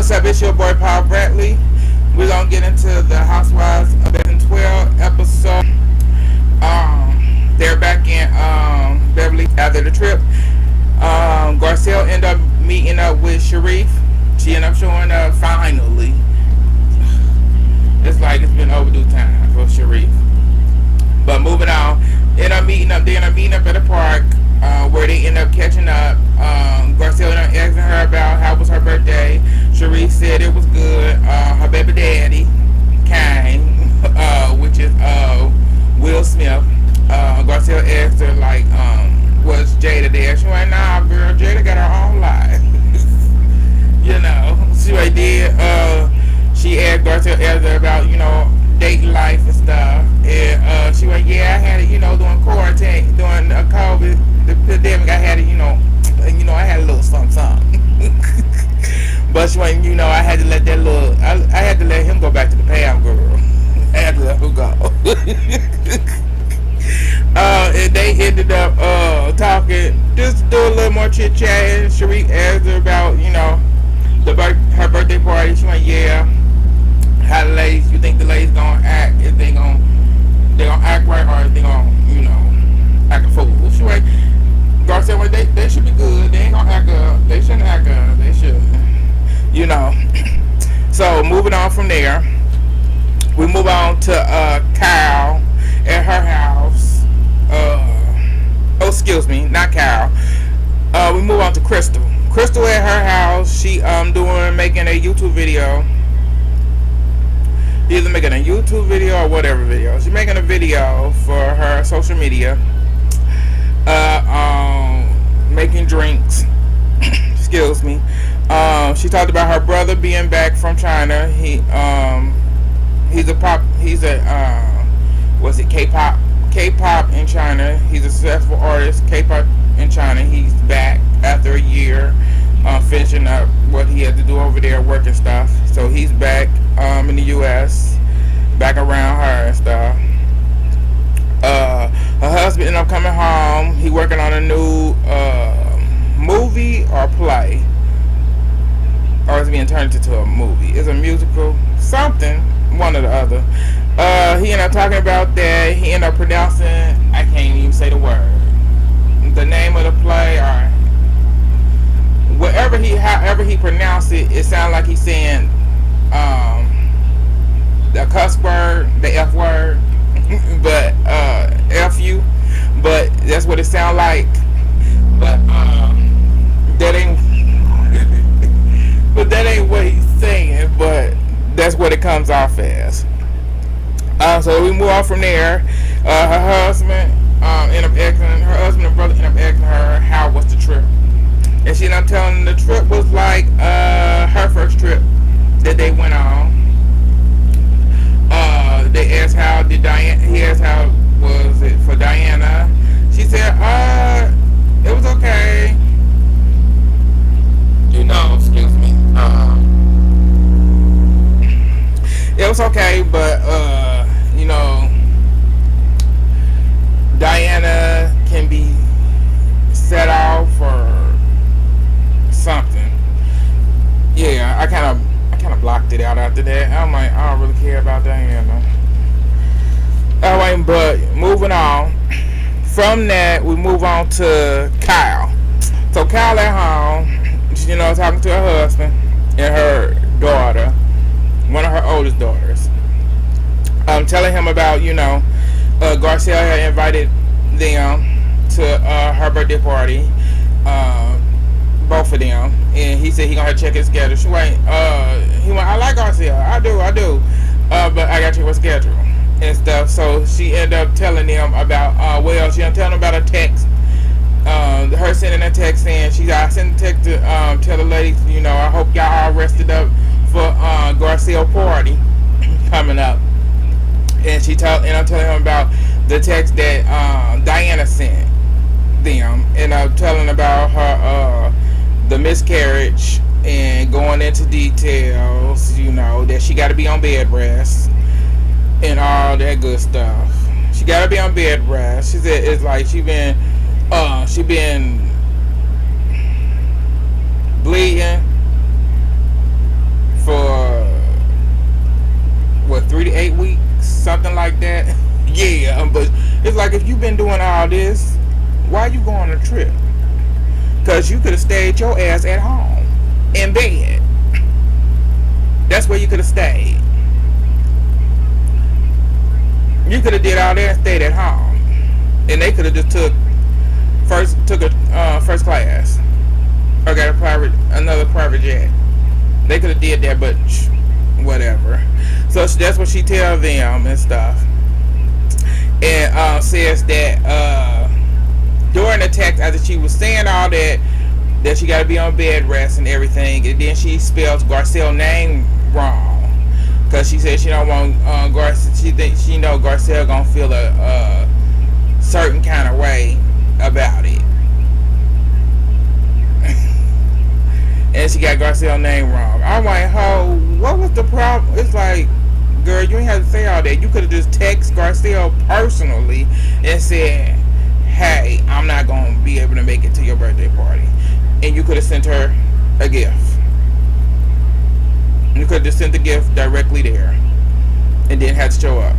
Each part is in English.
What's up? It's your boy Paul Bradley. We're gonna get into the Housewives of Beverly 12 episode. They're back in Beverly after the trip. Garcelle ended up meeting up with Sharif. She ended up showing up finally. It's like it's been overdue time for Sharif. But moving on, they end up meeting up at a park where they end up catching up. Garcelle ended up asking her about how was her birthday. Sharif said it was good. Her baby daddy came, which is Will Smith. Garcelle asked her like, was Jada there? She went, nah, girl, Jada got her own life. You know, she right did. She asked Garcelle about, you know, dating life and stuff. And she went, yeah, I had it, you know, during quarantine, during COVID, the pandemic, I had it, you know, I had a little something. But she went, you know, I had to let that little, I had to let him go back to the pound, girl. I had to let him go. And they ended up talking, just to do a little more chit chat. Sharif asked her about, you know, her birthday party. She went, yeah. How the ladies, you think the ladies gonna act? If they gonna act right, or if they gonna, you know, act a fool? She went, Garcelle went, they should be good. They ain't gonna act up. They shouldn't act up. They should, you know. So moving on from there, we move on to Kyle at her house. Excuse me, not Kyle. We move on to Crystal. Crystal at her house. She making a YouTube video. Either making a YouTube video or whatever video. She's making a video for her social media. Making drinks. Excuse me. She talked about her brother being back from China. He's a K-pop in China. He's a successful artist, K-pop in China. He's back after a year, finishing up what he had to do over there, work and stuff. So he's back in the U.S., back around her and stuff. Her husband ended up coming home. He working on a new movie or play, or it's being turned into a movie. It's a musical, something, one or the other. He ended up talking about that. He ended up pronouncing, I can't even say the word, the name of the play, or however he pronounced it. It sounded like he's saying the cuss word, the F word, but F you, but that's what it sounded like. But that ain't what he's saying, but that's what it comes off as. So we move on from there. Her husband and brother ended up asking her how was the trip, and she ended up telling them the trip was like her first trip that they went on. They asked how did Diana. He asked how was it for Diana. She said, it was okay. You know, excuse me. It was okay, but you know, Diana can be set off or something. Yeah, I kind of blocked it out after that. I'm like, I don't really care about Diana. Alright, but moving on. From that, we move on to Kyle. So Kyle at home, you know, talking to her husband and her daughter, one of her oldest daughters. Telling him about, you know, Garcelle had invited them to her birthday party, both of them, and he said he gonna check his schedule. He went, I like Garcelle, I do, but I gotta check her schedule and stuff. So she ended up telling them about, she ended up telling them about a text, her sending a text saying, I sent a text to tell the ladies, you know, I hope y'all all rested up for Garcelle party coming up. And I'm telling him about the text that Diana sent them, and I'm telling about her the miscarriage and going into details, you know, that she got to be on bed rest and all that good stuff. She got to be on bed rest. She said it's like she been bleeding something like that. Yeah, but it's like if you've been doing all this, why you going on a trip? Because you could have stayed your ass at home in bed. That's where you could have stayed. You could have did all that and stayed at home, and they could have just took a first class or got another private jet. They could have did that, but whatever. So that's what she tells them and stuff, and says that during the text, after she was saying all that she got to be on bed rest and everything, and then she spells Garcelle's name wrong. Cause she said she don't want Garcelle. She thinks she know Garcelle gonna feel a certain kind of way about it, and she got Garcelle's name wrong. I'm like, "Ho, what was the problem?" It's like, girl, you ain't have to say all that. You could have just text Garcelle personally and said, "Hey, I'm not gonna be able to make it to your birthday party," and you could have sent her a gift. You could have just sent the gift directly there and didn't have to show up.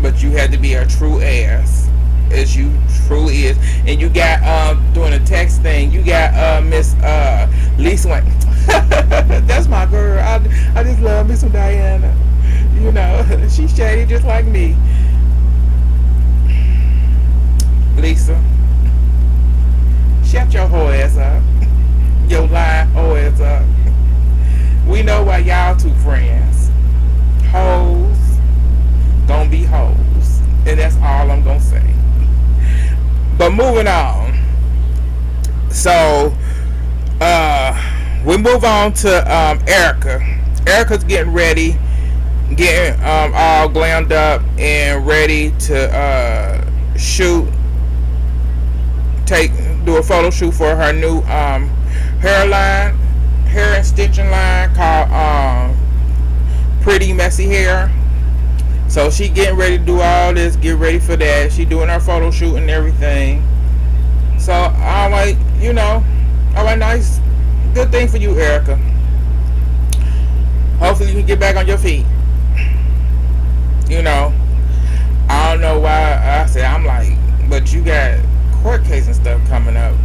But you had to be a true ass, as you truly is. And you got, doing a text thing, you got Miss Lisa went, that's my girl. I just love Miss Diana. You know, she's shady just like me. Lisa, shut your whole ass up. Your lying whole ass up. We know why y'all two friends. Hoes gonna be hoes. And that's all I'm gonna say. But moving on. So, we move on to Erica. Erica's getting ready, getting all glammed up and ready to do a photo shoot for her new hair and stitching line called Pretty Messy Hair. So she getting ready to do all this, get ready for that. She doing her photo shoot and everything. So I'm like, you know, all right, nice, good thing for you, Erica. Hopefully you can get back on your feet. You know, I don't know why I said, I'm like, but you got court case and stuff coming up.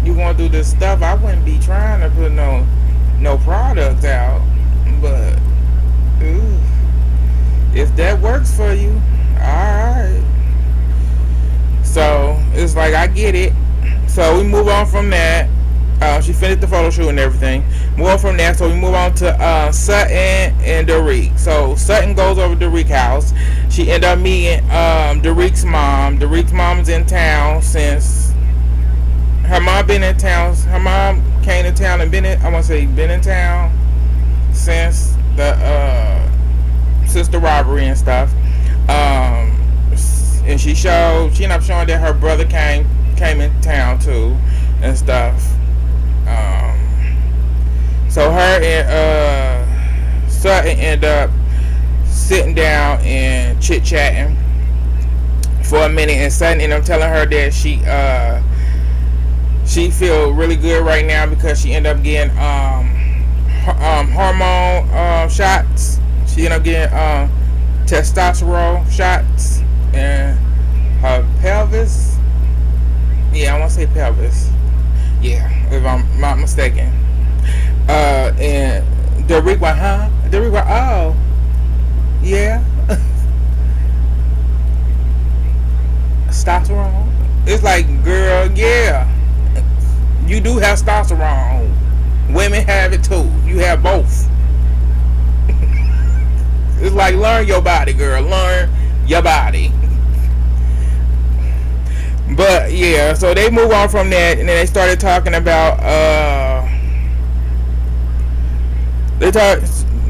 You want to do this stuff? I wouldn't be trying to put no products out, but ooh, if that works for you, alright. So it's like, I get it. So we move on from that. She finished the photo shoot and everything. Move on from that. So we move on to Sutton and Derek. So Sutton goes over to Derek's house. She ended up meeting Derek's mom. Derek's mom is in town since her mom been in town. Her mom came to town and been in town since the sister robbery and stuff. And she ended up showing that her brother came in town too and stuff. So her and Sutton end up sitting down and chit chatting for a minute, and Sutton ended up telling her that she feel really good right now because she ended up getting hormone shots. She ended up getting testosterone shots in her pelvis. Yeah, I want to say pelvis. Yeah, if I'm not mistaken. And Derek went, huh? Derek went, oh, yeah. Testosterone. It's like, girl, yeah. You do have testosterone. Women have it too. You have both. It's like, learn your body, girl. Learn your body. But yeah, so they move on from that, and then they started talking about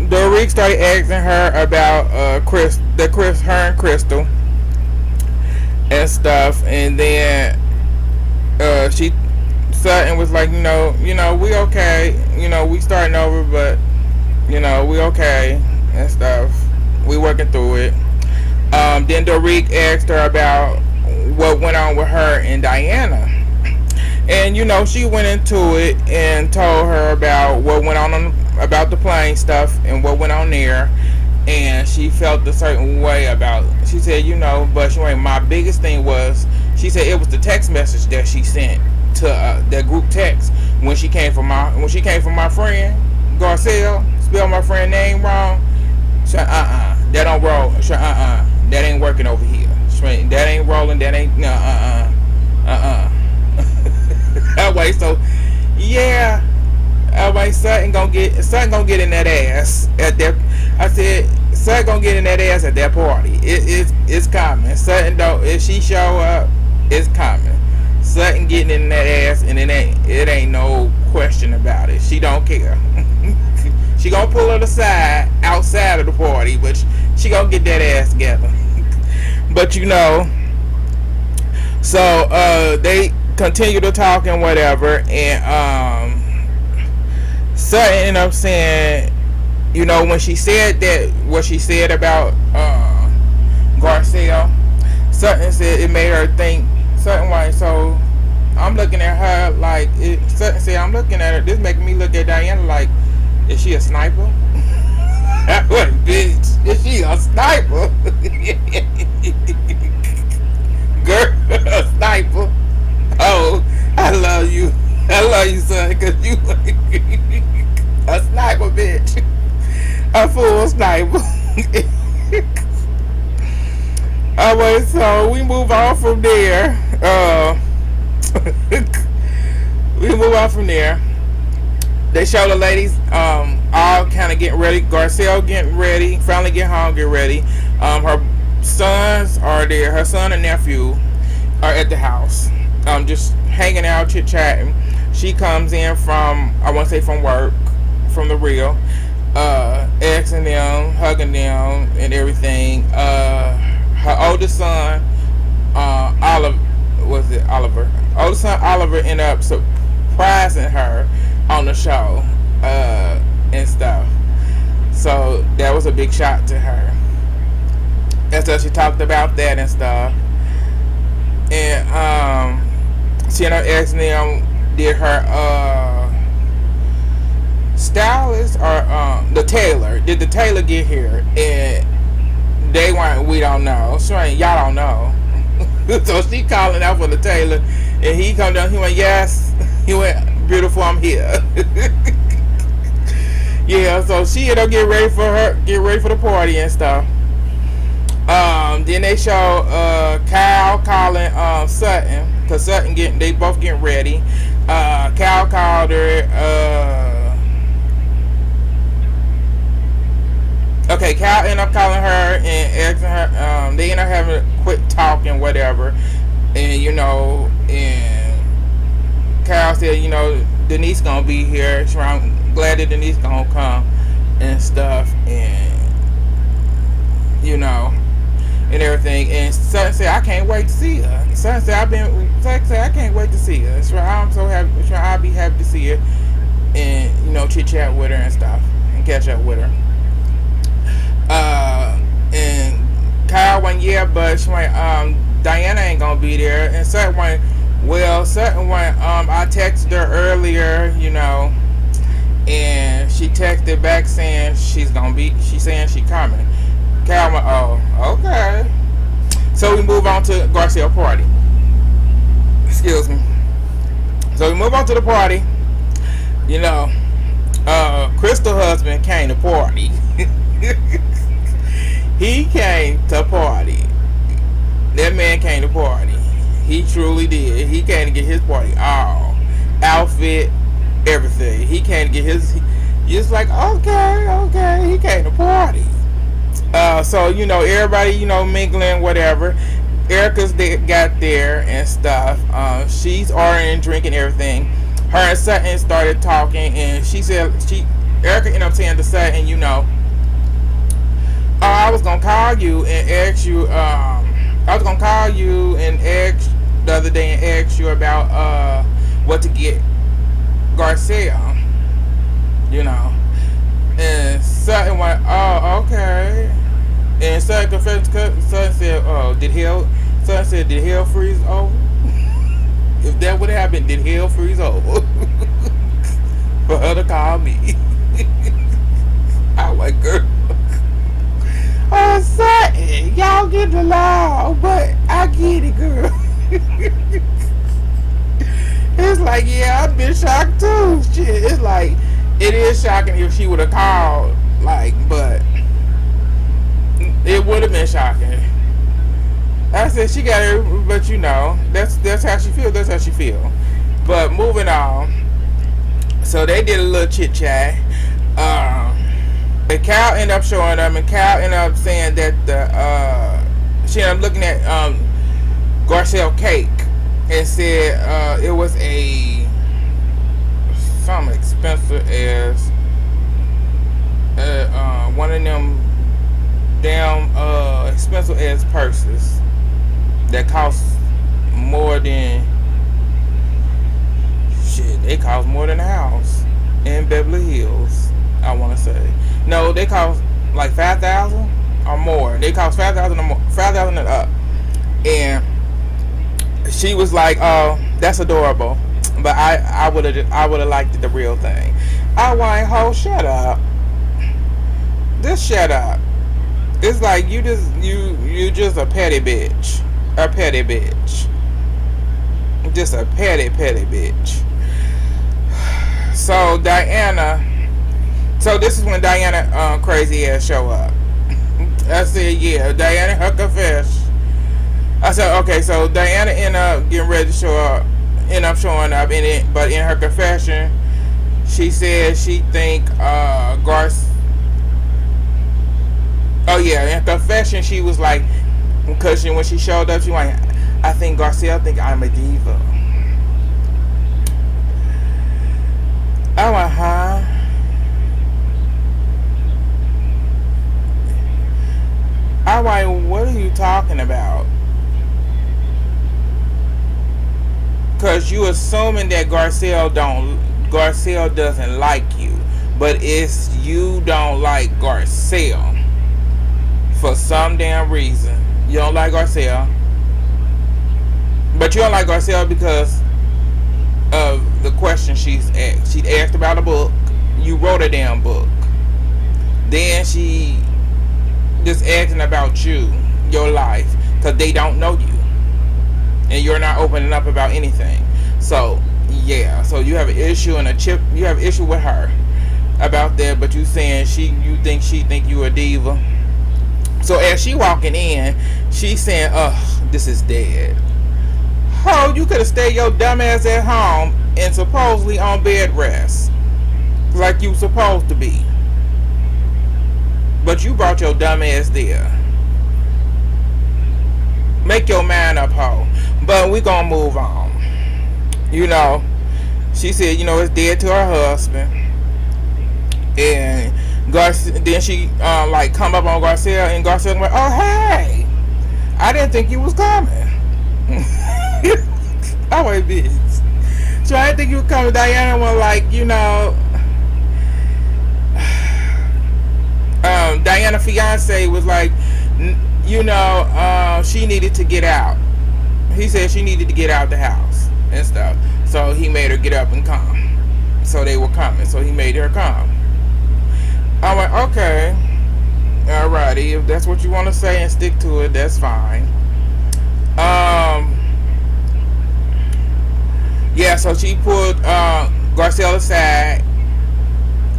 Derek started asking her about her and Crystal and stuff, and then Sutton was like, you know, we okay, we starting over, but we okay and stuff. We working through it. Then Derek asked her about what went on with her and Diana, and she went into it and told her about what went on about the plane stuff and what went on there, and she felt a certain way about it. She said, but she went, my biggest thing was, she said it was the text message that she sent to that group text when she came from my friend Garcelle, spelled my friend name wrong. So that don't roll. So that ain't working over here. So, that ain't rolling. That ain't that way. So yeah, that way Sutton gonna get in that ass at that. I said Sutton gonna get in that ass at that party. It's coming. Sutton don't. If she show up, it's coming. Sutton getting in that ass, and it ain't no question about it. She don't care. She gonna pull her aside outside of the party, but she gonna get that ass together. But so they continue to talk and whatever, and Sutton ended up saying, when she said that, what she said about Garcelle, Sutton said it made her think certain way. So I'm looking at her like Sutton said, I'm looking at her. This making me look at Diana like, is she a sniper? What, bitch? Is she a sniper? Girl, a sniper. Oh, I love you. I love you, son, because you a sniper, bitch. A full sniper. Alright, so we move on from there. We move on from there. They show the ladies all kind of getting ready. Garcelle getting ready. Finally get home, get ready. Her sons are there. Her son and nephew are at the house. Just hanging out, chit chatting. She comes in from, I want to say from work, from the real, asking them, hugging them, and everything. Her oldest son, Oliver. Oldest son Oliver ended up surprising her on the show and stuff. So that was a big shock to her. And so she talked about that and stuff. And she ended up asking them, did her stylist or the tailor, did the tailor get here? And they weren't, we don't know. So y'all don't know. So she calling out for the tailor, and he come down, he went, yes. He went, beautiful, I'm here. Yeah, so she ended up get ready for the party and stuff. Then they show Kyle calling Sutton, cause Sutton they both getting ready. Kyle called her. Okay, Kyle ended up calling her and asking her. They ended up having a quick talk and whatever, and and Kyle said, Denise gonna be here. So I'm glad that Denise gonna come and stuff, and and everything. And Sutton said, I can't wait to see her. Sutton said, I can't wait to see her. So I'm so happy. So I'll be happy to see her, and chit chat with her and stuff, and catch up with her. And Kyle went, yeah, but she went, Diana ain't gonna be there. And Sutton went, I texted her earlier, and she texted back saying she's saying she coming. Kyle went, oh, okay. So we move on to Garcelle party. Excuse me. So we move on to the party. Crystal husband came to party. He came to party. That man came to party. He truly did. He came to get his party all. Outfit, everything. He came to get his. Just like, okay. He came to party. So, everybody, mingling, whatever. Erica's got there and stuff. She's ordering, drinking, everything. Her and Sutton started talking, and she said, Erica ended up saying to Sutton, I was gonna call you and ask you. I was gonna call you and ask the other day and ask you about what to get Garcelle. And Sutton went, oh, okay. And Sutton confessed. Sutton said, Sutton said, did hell freeze over? If that would have happened, did hell freeze over? For her to call me. I was like, girl. Sutton, y'all get the law, but I get it, girl. It's like, yeah, I've been shocked too. Shit, it's like, it is shocking if she would have called, like, but it would have been shocking. I said she got it, but you know, that's how she feels. That's how she feel. But moving on. So they did a little chit chat. And Cal ended up showing up, and Cal ended up saying that she ended up looking at Garcelle cake and said it was a something expensive as one of them damn expensive as purses that cost more than shit. They cost more than a house in Beverly Hills. I want to say no. They cost like 5,000 or more. They cost 5,000 or more, 5,000 and up. And she was like, "Oh, that's adorable," but I would have liked the real thing. I whine, ho, shut up. Just shut up. It's like you just a petty bitch. A petty bitch. Just a petty bitch. So Diana, so this is when Diana crazy ass show up. I said, yeah, Diana, her confession. I said, okay, so Diana ended up getting ready to show up, end up showing up in it, but in her confession, she said she think oh yeah, in confession she was like, because when she showed up, she went, I think Garcelle think I'm a diva. I went, huh? I went, what are you talking about? Because you assuming that Garcelle doesn't like you, but it's you don't like Garcelle for some damn reason. You don't like Garcelle, but you don't like Garcelle because of the question she's asked. She asked about a book. You wrote a damn book. Then she just asking about you, your life, because they don't know you, and you're not opening up about anything. So yeah, so you have an issue and you have an issue with her about that, but you saying you think you a diva. So as she walking in, she's saying, ugh, this is dead. Oh, you could have stayed your dumb ass at home and supposedly on bed rest like you supposed to be, but you brought your dumb ass there. Make your mind up, ho. But we gonna move on. You know, she said, you know, it's dead to her husband. And then she like come up on Garcelle, and Garcelle went, oh hey, I didn't think you was coming. I went, bitch. So I didn't think you was coming. Diana was like, you know, Diana's fiance was like, you know, she needed to get out. He said she needed to get out the house and stuff. So he made her get up and come. So they were coming. So he made her come. I went, okay. Alrighty. If that's what you want to say and stick to it, that's fine. Yeah, so she pulled Garcelle aside.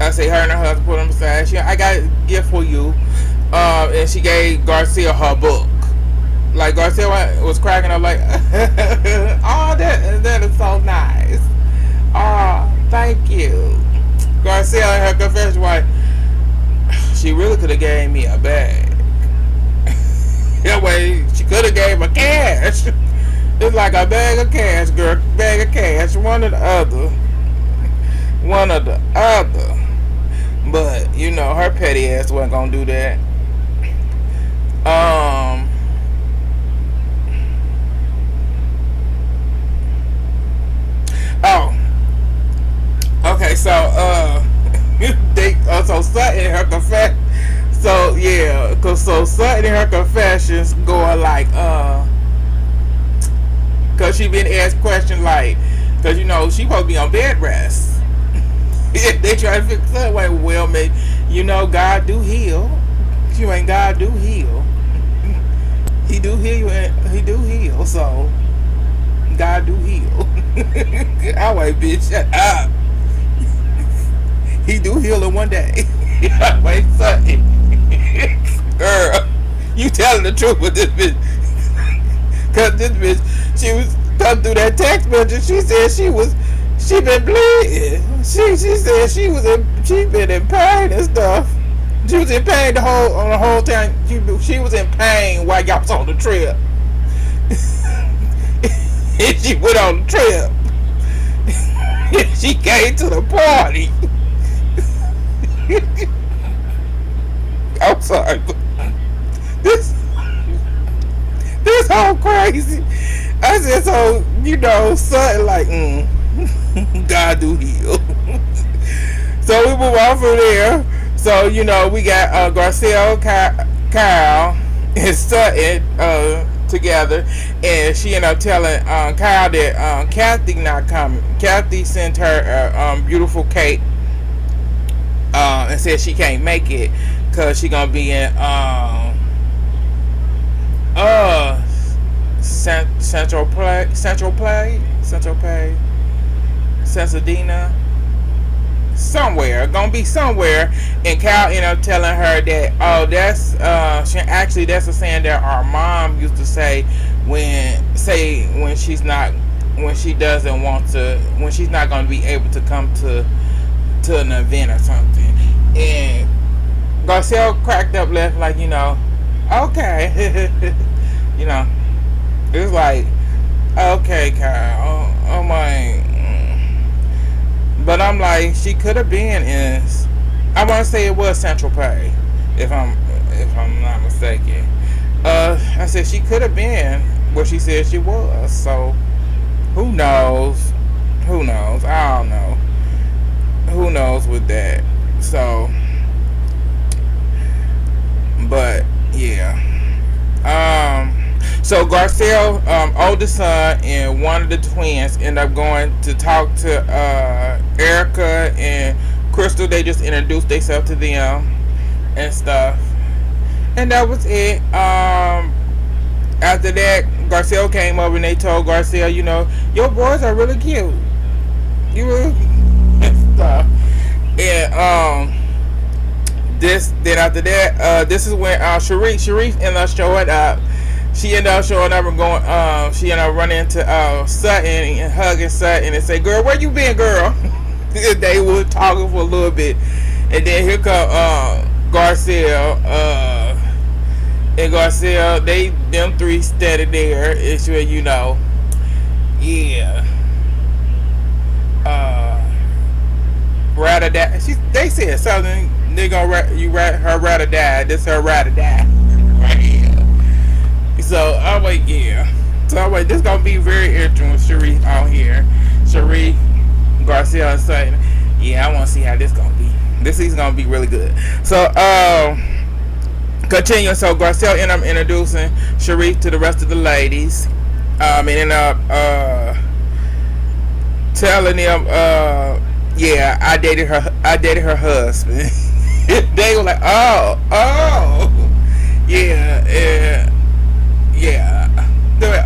I say her and her husband put him aside. I got a gift for you. And she gave Garcelle her book. Like Garcelle was cracking up like, oh, that is so nice. Oh, thank you. Garcelle in her confession, like, she really could have gave me a bag. That way, she could have gave her cash. It's like a bag of cash, girl. Bag of cash, one or the other. One or the other. But, you know, her petty ass wasn't gonna do that. Oh. Okay, so, so Sutton in her confession. So, yeah, so Sutton in her confessions going like, cause she been asked questions like, cause you know, she supposed to be on bed rest. They try to fix that way. Well, maybe, you know, God do heal. She ain't God do heal. He do heal you. He do heal. So God do heal. I wait, bitch. Shut up. He do heal in one day. Wait, son. Girl, you telling the truth with this bitch. Cause this bitch, she was come through that text message. She said she been bleeding. She said she been in pain and stuff. She was in pain the whole time. She was in pain while y'all was on the trip. And she went on the trip. She came to the party. I'm sorry, but this whole crazy. I said, so something like God do heal. So we move on from there. So we got Garcelle, Kyle, and Sutton together, and she ended up telling Kyle that Kathy not coming. Kathy sent her a beautiful cake and said she can't make it because she gonna be in Central Pasadena, somewhere, gonna be somewhere. And Cal ended up telling her that that's that's a saying that our mom used to say when she's not gonna be able to come to an event or something. And Garcelle cracked up, left like okay. It was like, okay, Kyle. I'm like, but I'm like, she could have been in. I want to say it was Central Pay, if I'm not mistaken. I said she could have been where she said she was. So who knows? I don't know. Who knows with that? So, but yeah. So Garcelle, oldest son, and one of the twins end up going to talk to Erica and Crystal. They just introduced themselves to them and stuff, and that was it. After that, Garcelle came over and they told Garcelle, your boys are really cute. You really and stuff. And then after that, this is when Sharif ended up showing up. She ended up showing up and going. She ended up running into Sutton and hugging Sutton and say, "Girl, where you been, girl?" They were talking for a little bit, and then here come Garcelle. And Garcelle, them three standing there. It's where yeah. Rather die. They said something. They gonna her rather die. This her rather die. Right here. So I'm like, yeah. So I'm like, this gonna be very interesting with Sharif out here. Sharif, Garcelle, and Sutton. Yeah, I want to see how this gonna be. This season's gonna be really good. So continue. So Garcelle ended up introducing Sharif to the rest of the ladies. And ended up telling them, yeah, I dated her husband. They were like, oh, yeah. They were,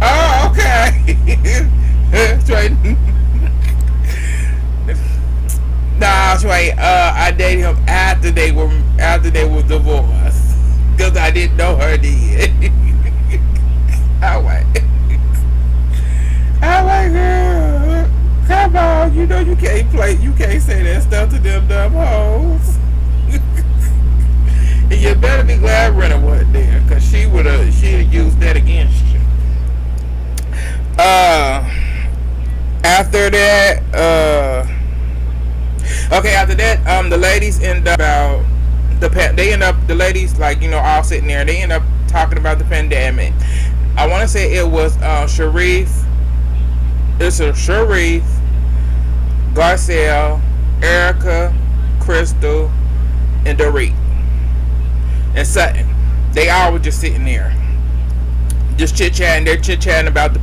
oh, okay. Nah, right. I dated him after they were divorced, because I didn't know her then. I'm like, girl, come on, you can't say that stuff to them dumb hoes. And you better be glad Renner wasn't there, because she'd have used that against you. After that, the ladies end up about the ladies, like, all sitting there, they end up talking about the pandemic. I want to say it was Sharif, Garcelle, Erica, Crystal, and Dorit, and Sutton. They all were just sitting there, just chit-chatting. They're chit-chatting about the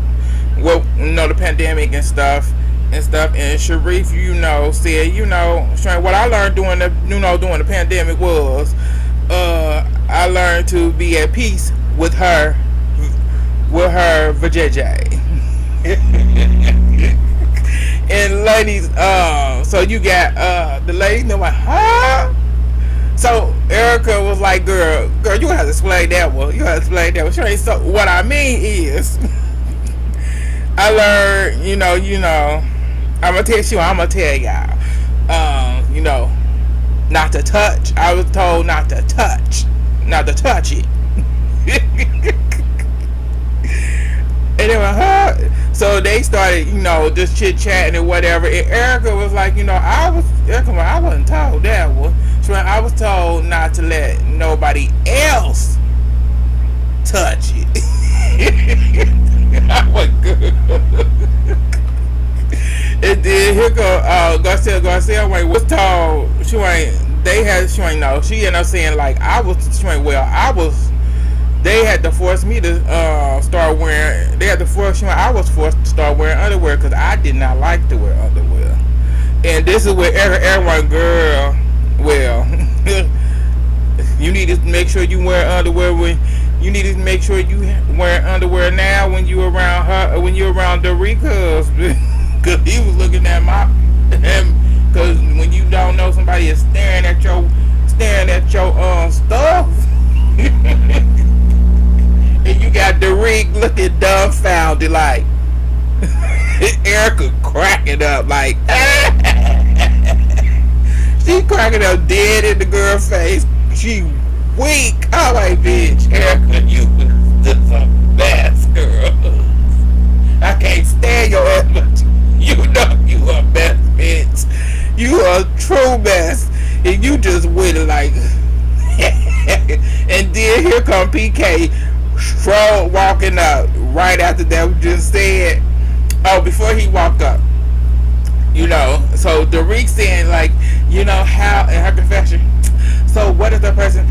pandemic and stuff. And Sharif, said, what I learned during the pandemic was I learned to be at peace with her vajayjay. And ladies, so you got the ladies know like, huh? So Erica was like, girl, you have to explain that one. You have to explain that one. She ain't so. What I mean is, I learned, I'm gonna tell you, I'm gonna tell y'all, not to touch. I was told not to touch it. And they were, huh? So they started, just chit chatting and whatever. And Erica was like, I wasn't told that one. So I was told not to let nobody else touch it. I was good. And then here go Garcia was told she ain't know. She ended up saying like they had to force me to start wearing. They had to force me. I was forced to start wearing underwear because I did not like to wear underwear. And this is where everyone, girl, well, you need to make sure you wear underwear when you need to make sure you wear underwear now when you around her, when you around Dorica, because he was looking at him. Because when you don't know somebody is staring at your stuff. And you got Derek looking dumbfounded like Erica cracking up like she cracking up dead in the girl's face. She weak. I'm like, bitch, Erica, you just a mess, girl. I can't stand your ass, but you know you a mess, bitch. You a true mess. And you just with it like and then here come PK Stroll walking up right after that we just said. Oh, before he walked up, so Derek saying like, how in her confession. So what is the person?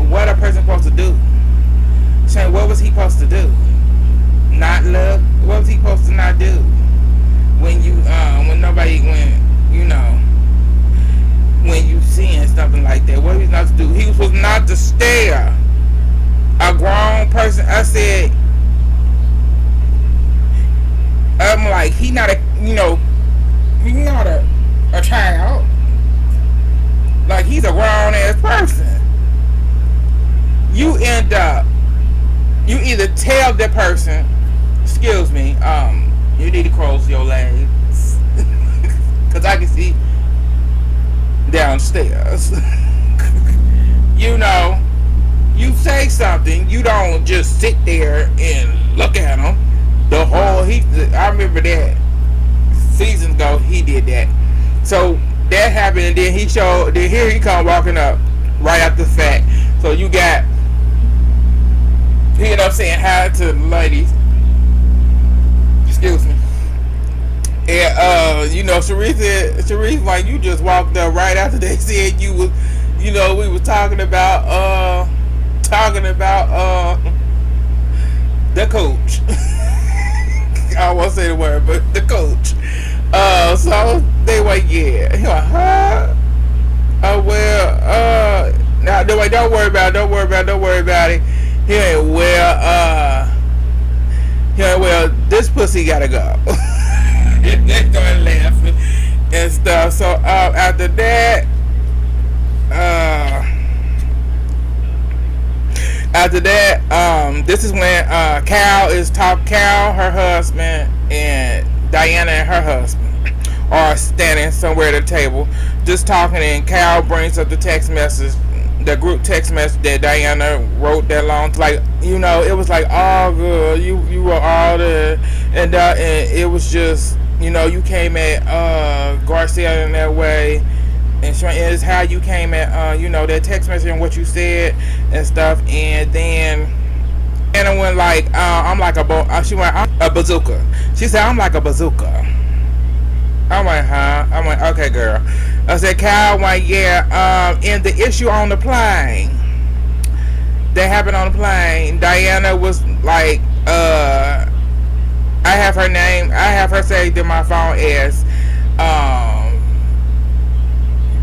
What a person supposed to do? Saying what was he supposed to do? Not love. What was he supposed to not do? When you seeing something like that, what was he not to do? He was supposed not to stare. A grown person. I said, I'm like, he not he's not a child. Like, he's a grown ass person. You either tell that person, excuse me, you need to cross your legs. Cause I can see downstairs. You say something, you don't just sit there and look at him. I remember that seasons ago he did that. So that happened, and then here he come walking up right after the fact. So you got, he ended up saying hi to the ladies. Excuse me. And Sharice, like, you just walked up right after they said you was, we was talking about the coach. I won't say the word, but the coach. So they were, yeah. He went, huh? Oh, well, now don't worry about it. He went, well, this pussy gotta go. They started laughing and stuff. So after that, this is when Cal, her husband, and Diana and her husband are standing somewhere at the table just talking, and Cal brings up the group text message that Diana wrote that long, like, it was like, oh girl, you were all there, and it was just, you came at Garcia in that way, and it's how you came at that text message and what you said and stuff. And then Anna went like, I'm like I'm a bazooka. She said, I'm like a bazooka. I went, huh? I went, okay, girl. I said, Kyle went, yeah. And the issue on the plane that happened on the plane, Diana was like, I have her saved in my phone as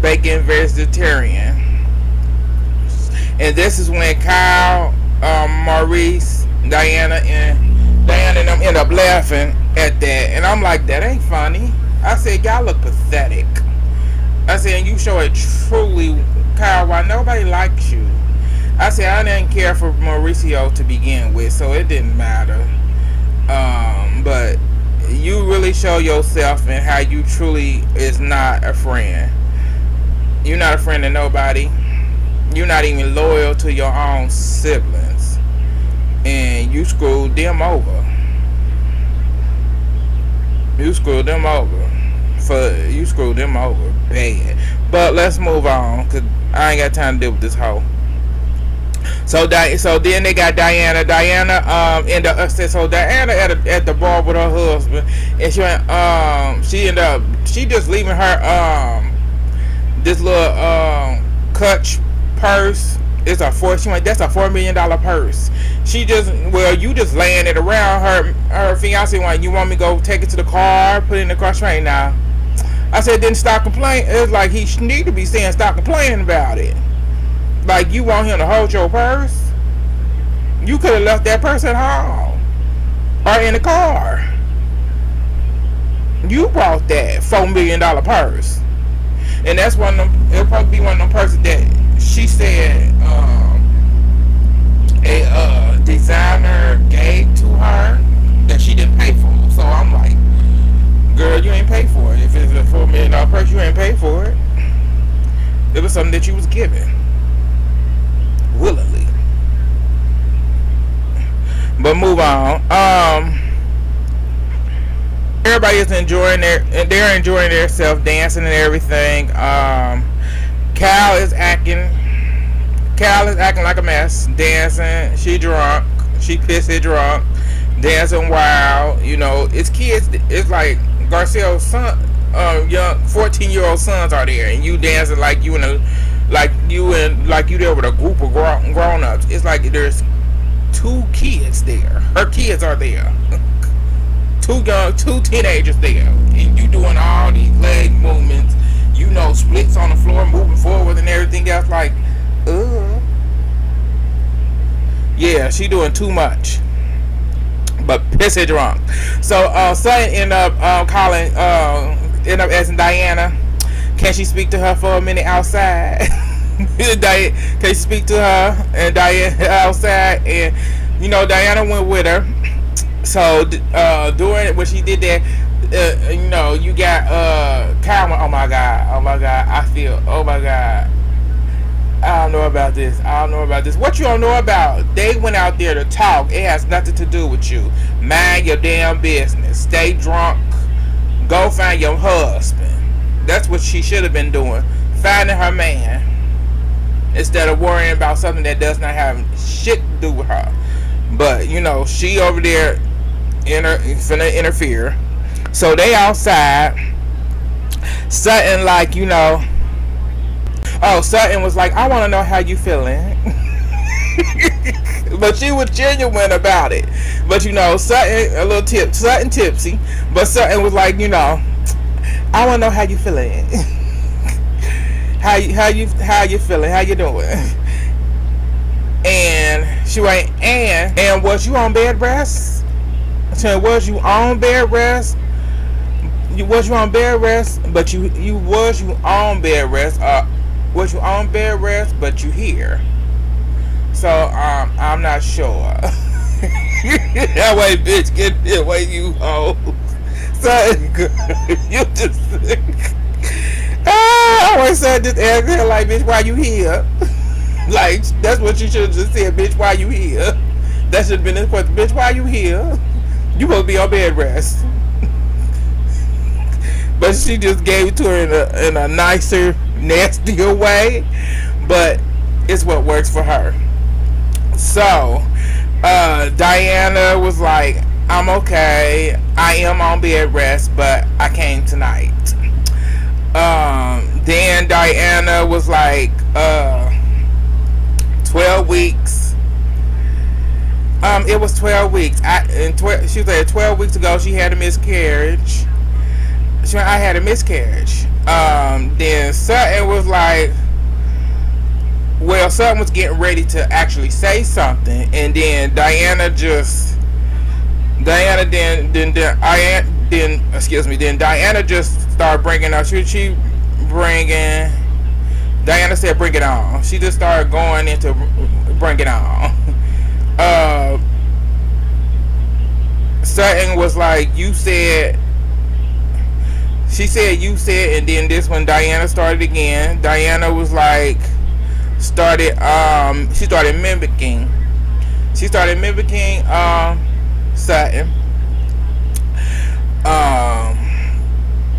bacon vegetarian. And this is when Kyle, Maurice, Diana and them end up laughing at that. And I'm like, that ain't funny. I said, y'all look pathetic. I said, and you show it truly, Kyle, why nobody likes you. I said, I didn't care for Mauricio to begin with, so it didn't matter. But you really show yourself and how you truly is not a friend. You're not a friend to nobody. You're not even loyal to your own siblings. And you screwed them over. You screwed them over. You screwed them over bad. But let's move on, because I ain't got time to deal with this hoe. So then they got Diana. So Diana at the bar with her husband, and she just leaving her this little Clutch purse. It's a that's a $4 million purse. You just laying it around. Her fiance went, you want me to go take it to the car, put it in the car train now? I said, then stop complaining. It's like he need to be saying stop complaining about it. Like, you want him to hold your purse? You could have left that purse at home or in the car. You bought that $4 million purse, and that's one of them. It'll probably be one of them purses that she said a designer gave to her that she didn't pay for. So I'm like, girl, you ain't pay for it. If it's a $4 million purse, you ain't pay for it. It was something that you was given willingly. But move on. Everybody is enjoying they're enjoying themselves, dancing and everything. Cal is acting like a mess, dancing. She drunk. She pissy drunk, dancing wild. You know, it's kids. It's like Garcia's son, young 14-year-old sons are there, and you dancing like you there with a group of grown-ups. It's like there's 2 kids there. Her kids are there. Two teenagers there, and you doing all these leg movements. You know, splits on the floor, moving forward, and everything else. Like, yeah, she doing too much. But pissy drunk. So Sutton end up asking Diana, can she speak to her for a minute outside? Can you speak to her and Diana outside? And you know, Diana went with her. So during when she did that, you know, you got Kyle went, oh my god, I feel, oh my god, I don't know about this. What you don't know about? They went out there to talk. It has nothing to do with you. Mind your damn business. Stay drunk. Go find your husband. That's what she should have been doing. Finding her man. Instead of worrying about something that does not have shit to do with her. But, you know, she over there finna interfere. So they outside. Sutton, like, you know. Oh, Sutton was like, I want to know how you feeling. But she was genuine about it. But, you know, Sutton tipsy. But Sutton was like, you know, I want to know how you feeling. how you feeling? How you doing? And she went, and was you on bed rest? I said, was you on bed rest? Was you on bed rest? But you on bed rest? Was you on bed rest? But you here? So I'm not sure. That way, bitch, get it way you hold. So you just. I always said this, like, bitch, why you here? Like, that's what you should have just said, bitch, why you here? That should have been this question, bitch, why you here? You supposed to be on bed rest. But she just gave it to her in a nicer, nastier way. But it's what works for her. So, Diana was like, I'm okay. I am on bed rest, but I came tonight. Then Diana was like, 12 weeks. It was 12 weeks. She said 12 weeks ago she had a miscarriage. I had a miscarriage. Then Sutton was like, Well, Sutton was getting ready to actually say something, and then then Diana just started bringing up. She bringing. Diana said, "Bring it on." She just started going into bring it on. Uh, Sutton was like, "You said." She said, "You said," and then this one, Diana started again. Diana was like, she started mimicking. She started mimicking Sutton. Um,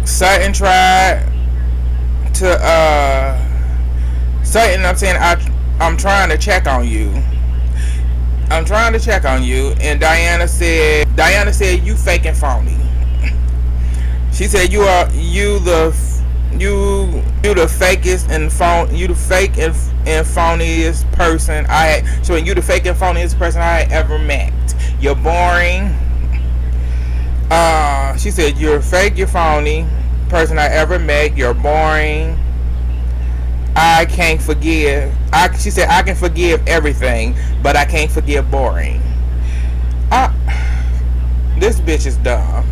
Sutton tried to Sutton. I'm saying I'm trying to check on you. I'm trying to check on you, and Diana said you fake and phony. She said you the fakest and phone you the fake and phoniest person you the fake and phoniest person I ever met. You're boring. She said you're fake, you're phony person I ever met. You're boring. I can't forgive. She said I can forgive everything, but I can't forgive boring. This bitch is dumb.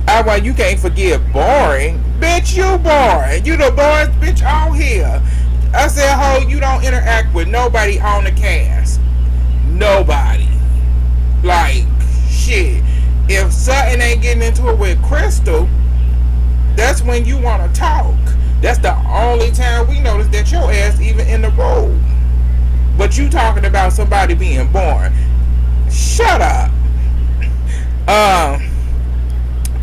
Why you can't forgive boring? Bitch, you boring. You the boring bitch on here. I said, ho, you don't interact with nobody on the cast. Nobody. Like, shit. If Sutton ain't getting into it with Crystal, that's when you want to talk. That's the only time we notice that your ass even in the room. But you talking about somebody being born. Shut up.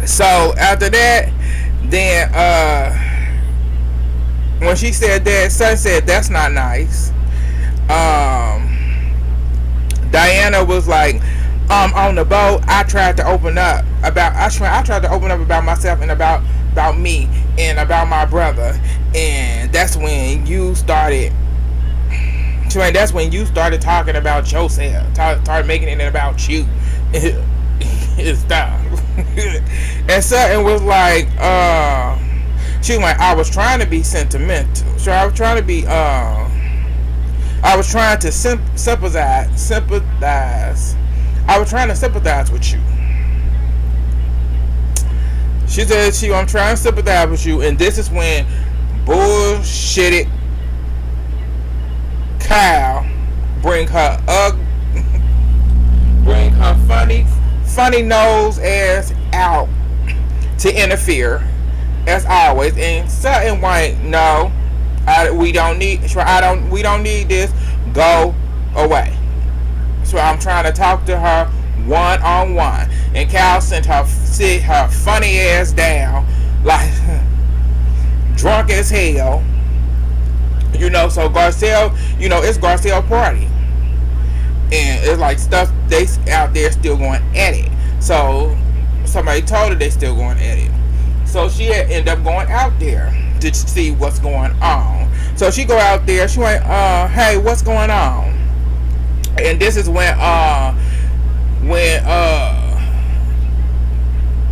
So after that, then when she said that, Sutton said that's not nice. Diana was like, on the boat, I tried to open up about myself and about me and about my brother, and that's when you started. That's when you started talking about yourself, started making it about you. Stop. And Sutton was like, she was like, I was trying to be sentimental. So I was trying to be, I was trying to sympathize. I was trying to sympathize with you. She said, I'm trying to sympathize with you, and this is when bullshitted Kyle bring her funny nose ass out to interfere as always. And Sutton White, no, we don't need this. Go away. So I'm trying to talk to her one-on-one, and Cal sit her funny ass down like drunk as hell. So Garcelle, it's Garcelle party, and it's like stuff they out there still going at it. So somebody told her they still going at it. So she had ended up going out there to see what's going on. So she go out there. She went, hey, what's going on? And this is when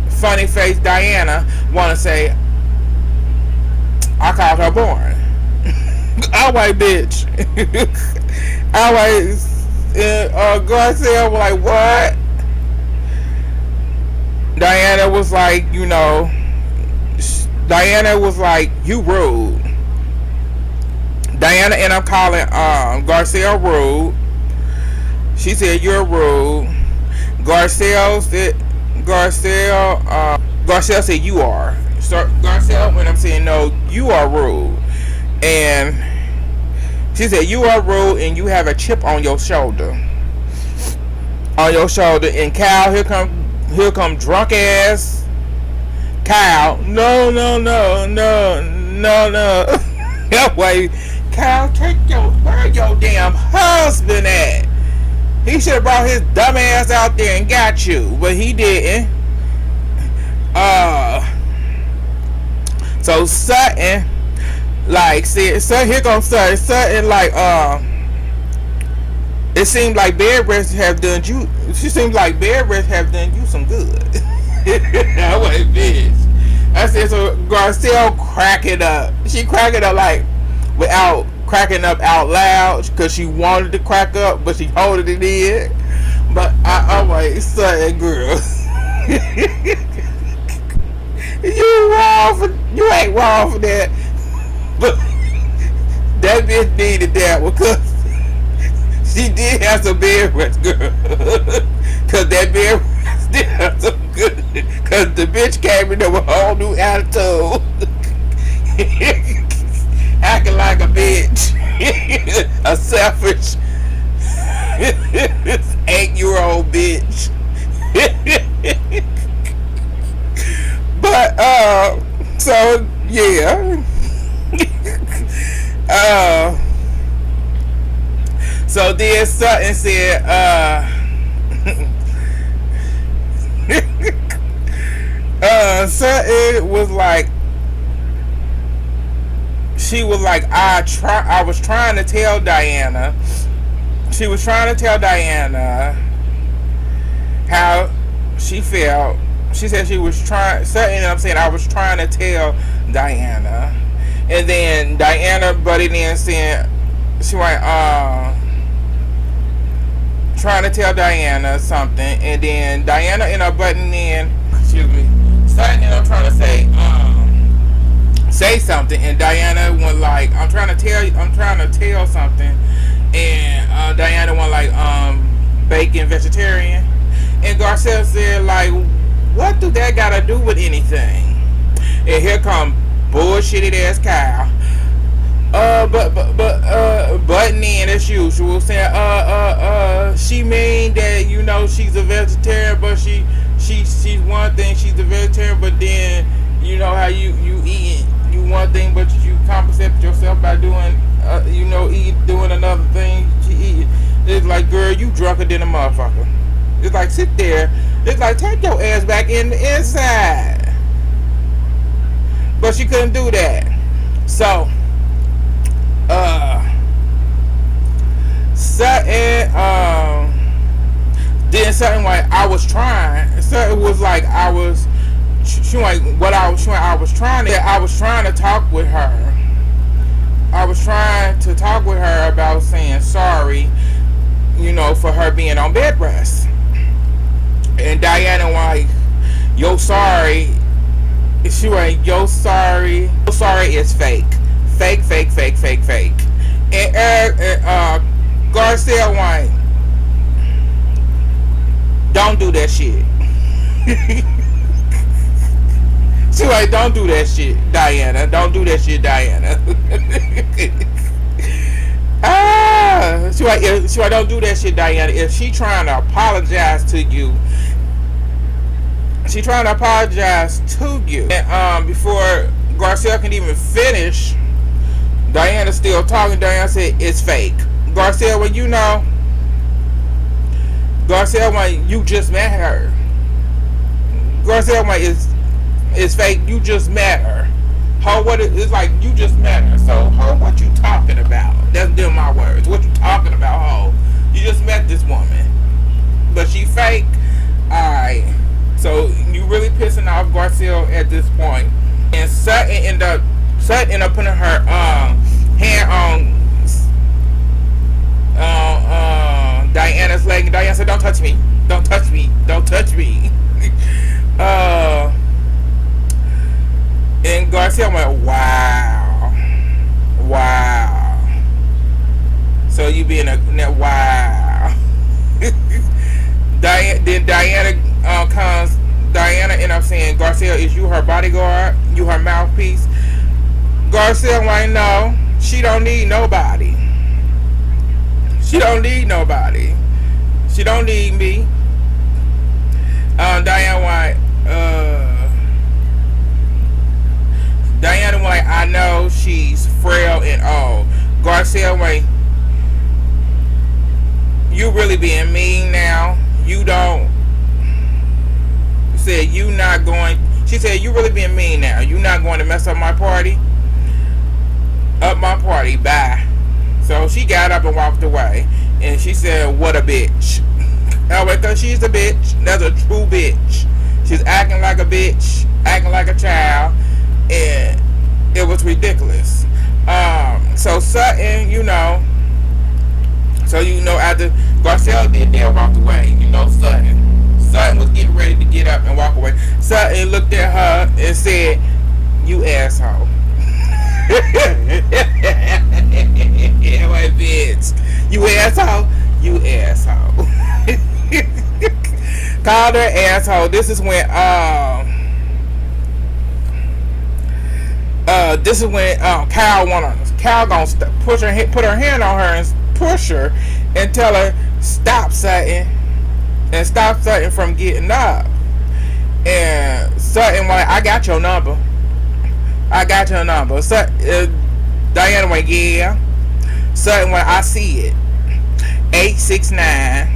funny face Diana want to say, I called her born. I'm like, bitch. I'm like, Garcelle was like, what? Diana was like, Diana was like, you rude. Diana ended up calling Garcelle rude. She said, you're rude. Garcelle said, you are. So Garcelle, when I'm saying, no, you are rude. And she said, you are rude and you have a chip on your shoulder. And Kyle, here come drunk ass Kyle. No. Wait, Kyle, where your damn husband at? He should have brought his dumb ass out there and got you, but he didn't. So Sutton, like, here comes Sutton. Sutton, like, it seemed like bed rest have done you. She seems like bed rest have done you some good. I was bitch. I said, so Garcelle crack it up. She crack it up like without cracking up out loud because she wanted to crack up, but she holding it in. But I always say, girl, you ain't wrong for that. But that bitch needed that because she did have some bed rest, girl. Cause that bed rest did have some good. Cause the bitch came in there with a whole new attitude. Acting like a bitch. A selfish 8-year-old bitch. But so yeah. So then Sutton said Sutton was like, she was like, I was trying to tell Diana. She was trying to tell Diana how she felt. She said she was trying, Sutton, I'm saying, I was trying to tell Diana. And then Diana butted in saying, she went, trying to tell Diana something. And then Diana ended up butting in, excuse me, Sutton ended up trying to say something. And Diana went like, I'm trying to tell something. And Diana went like, bacon vegetarian. And Garcelle said like, what do that gotta do with anything? And here come bullshitted ass Kyle. Butting in as usual, saying, she mean that, you know, she's a vegetarian, but she's one thing, she's a vegetarian, but then, you know how you eat, you one thing, but you compensate yourself by doing, doing another thing. She eat. It's like, girl, you drunker than a motherfucker. It's like, sit there. It's like, take your ass back in the inside. But she couldn't do that. So, Sutton, then Sutton like, I was trying. Sutton was like, I was trying to talk with her. I was trying to talk with her about saying sorry, you know, for her being on bed rest. And Diana like, yo sorry. She went, yo sorry is fake. Fake. And Garcelle went, don't do that shit. She like, don't do that shit, Diana. Don't do that shit, Diana. She like, don't do that shit, Diana. If she trying to apologize to you, And before Garcelle can even finish, Diana's still talking. Diana said, it's fake. Garcelle, well, you know, you just met her. Garcelle, it's fake. You just met her. Ho, it's like, you just met her. So, ho, what you talking about? That's them my words. What you talking about, ho? You just met this woman. But she fake? Alright. So, you really pissing off Garcelle at this point. And Sutton ended up putting her hand on Diana's leg. And Diana said, don't touch me. Don't touch me. Don't touch me. And Garcelle went, wow. So you being wow. Then Diana comes. Diana ended up saying, Garcelle, is you her bodyguard? You her mouthpiece? Garcelle went, no. She don't need nobody. She don't need me. Diana went, I know she's frail and old. Garcelle went, you really being mean now. You don't. Said you not going. She said, you really being mean now. You not going to mess up my party? Bye. So she got up and walked away. And she said, what a bitch. Because she's a bitch. That's a true bitch. She's acting like a bitch, acting like a child, and it was ridiculous. So Sutton, after Garcelle did that, walked away. Sutton was getting ready to get up and walk away. Sutton looked at her and said, "You asshole." Yeah, my bitch. You asshole. You asshole. Called her asshole. This is when Cal gonna put her hand on her and push her and tell her stop Sutton and stop Sutton from getting up. And Sutton like, I got your number. Diana went, yeah. Sutton went, I see it. 869.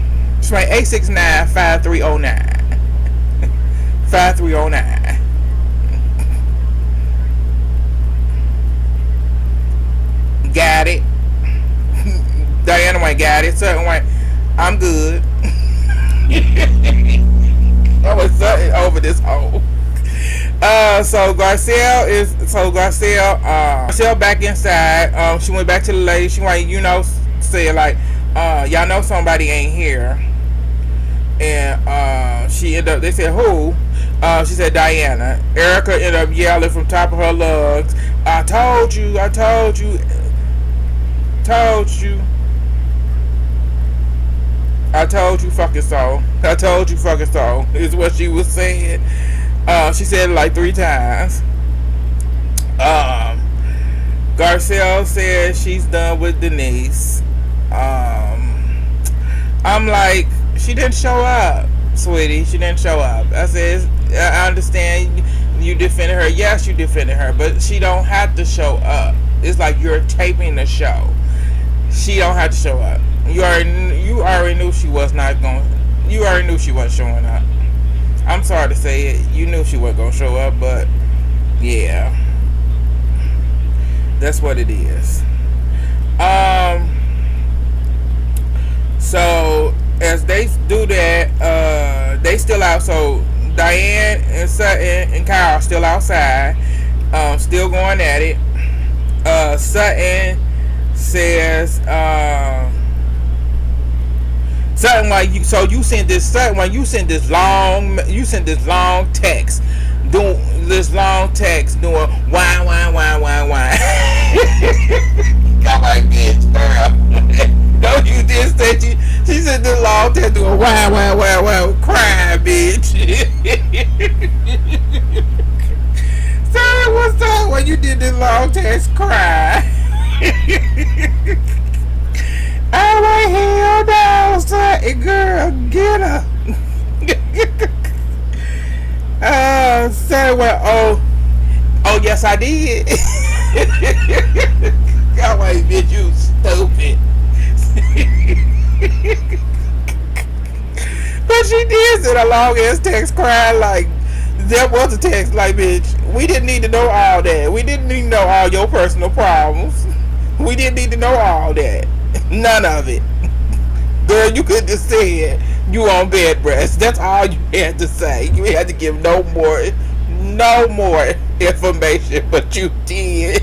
She went 869-5309. 5309. Got it. Diana went, got it. Sutton went, I'm good. I was Sutton over this hole. So Garcelle back inside. She went back to the lady. She went, said like, y'all know somebody ain't here. And she ended up, they said, who? She said, Diana. Erica ended up yelling from top of her lungs, I told you, fucking so. Is what she was saying. She said it like 3 times. Garcelle said she's done with Denise. I'm like, she didn't show up, sweetie. She didn't show up. I said, I understand you defended her. Yes, you defended her, but she don't have to show up. It's like you're taping the show. She don't have to show up. You already knew she was not going. You already knew she wasn't showing up. I'm sorry to say it. You knew she wasn't gonna show up, but yeah, that's what it is. So as they do that, they still out. So Diane and Sutton and Kyle are still outside, still going at it. Sutton says, Sutton like you. So you sent this Sutton when you sent this long text, doing wine. I'm like, bitch, girl. Don't you just say she sent this long text doing wine, crying, bitch. Sutton, what's up when you did this long text cry? I'm like, hell no, Sutton, girl, get her. Sutton went, oh, yes, I did. I'm like, bitch, you stupid. But she did send a long ass text crying like, that was a text like, bitch, we didn't need to know all that. We didn't need to know all your personal problems. We didn't need to know all that. None of it. Girl, you could just say you on bed rest. That's all you had to say. You had to give no more information, but you did.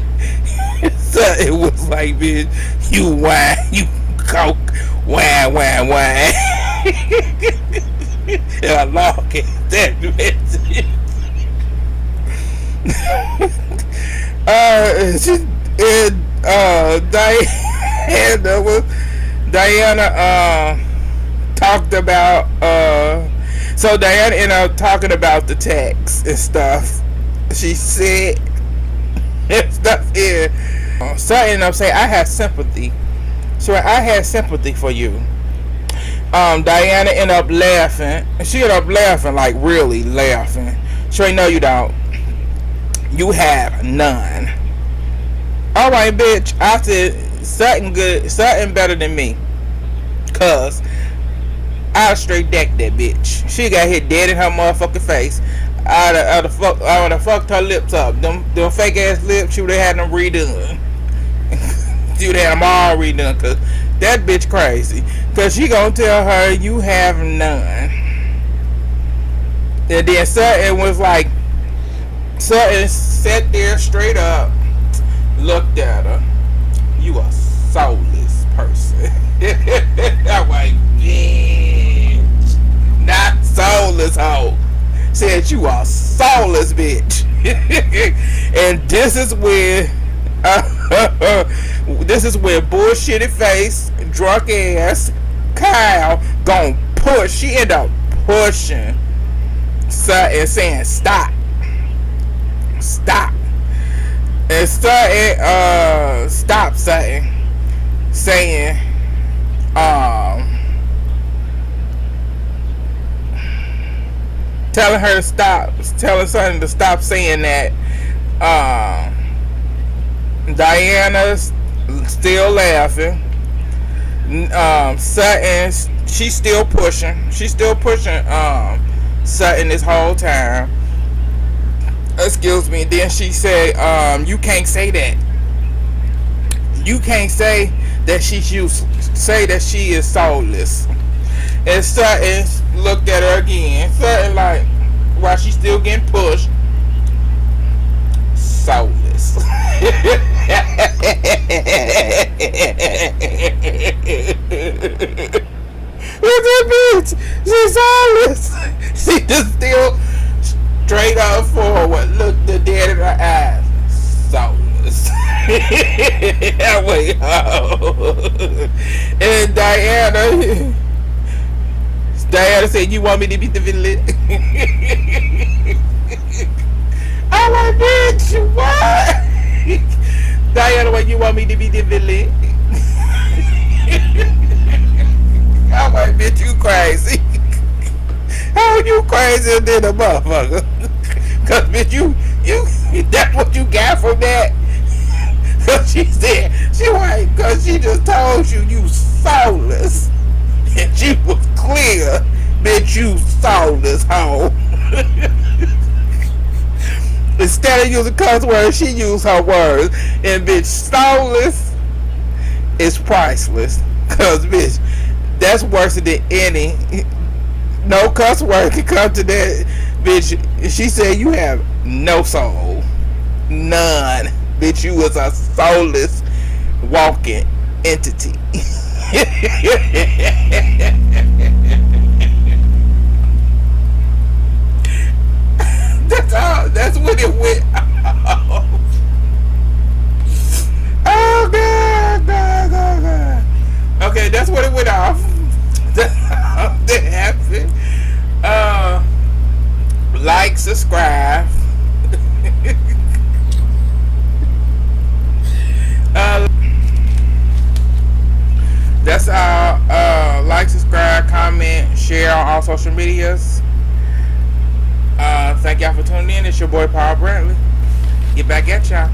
So it was like, bitch, you whine, you coke, whine. And I lost it. That message. Diana talked about so Diana ended up talking about the text and stuff. She said and stuff here. So I ended up saying, I have sympathy. So I had sympathy for you. Diana ended up laughing. She ended up laughing, like really laughing. She ain't, no you don't. You have none. Alright, bitch. I said Sutton better than me. Cause I straight decked that bitch. She got hit dead in her motherfucking face. I would have fucked her lips up. Them fake ass lips, she would have had them redone. She would have had them all redone. Cause that bitch crazy. Cause she gonna tell her you have none. And then Sutton was like, Sutton sat there straight up, looked at her. You a soulless person. I'm like, bitch, not soulless hoe. Said you are soulless, bitch. And this is where bullshitted face, drunk ass Kyle gon' push. She end up pushing Sutton, saying stop, stop, and Sutton stop Sutton, saying telling her to stop, telling Sutton to stop saying that. Diana's still laughing. Sutton, she's still pushing. She's still pushing Sutton this whole time. Excuse me. Then she said, you can't say that. You can't say that she is soulless. And Sutton looked at her again. Sutton like, while she's still getting pushed, soulless. What's that bitch? She's soulless. She just still straight up forward, looked the dead in her eyes. Soulless. Wait, and Diana said, "You want me to be the villain?" I'm like, bitch, what? Diana, what, you want me to be the villain? I'm like, bitch, you crazy. How you crazier than a motherfucker? Cause bitch, you that's what you got from that? Cause she said, cause she just told you soulless. And she was clear, bitch, you soulless hoe. Instead of using cuss words, she used her words. And bitch, soulless is priceless. Cause bitch, that's worse than any. No cuss word can come to that. Bitch, she said you have no soul. None. Bitch, you was a soulless walking entity. That's all. That's what it went off. Oh God. Okay, that's what it went off. That happened. Like, subscribe. That's all. Like, subscribe, comment, share on all social medias. Thank y'all for tuning in. It's your boy Paul Brantley. Get back at y'all.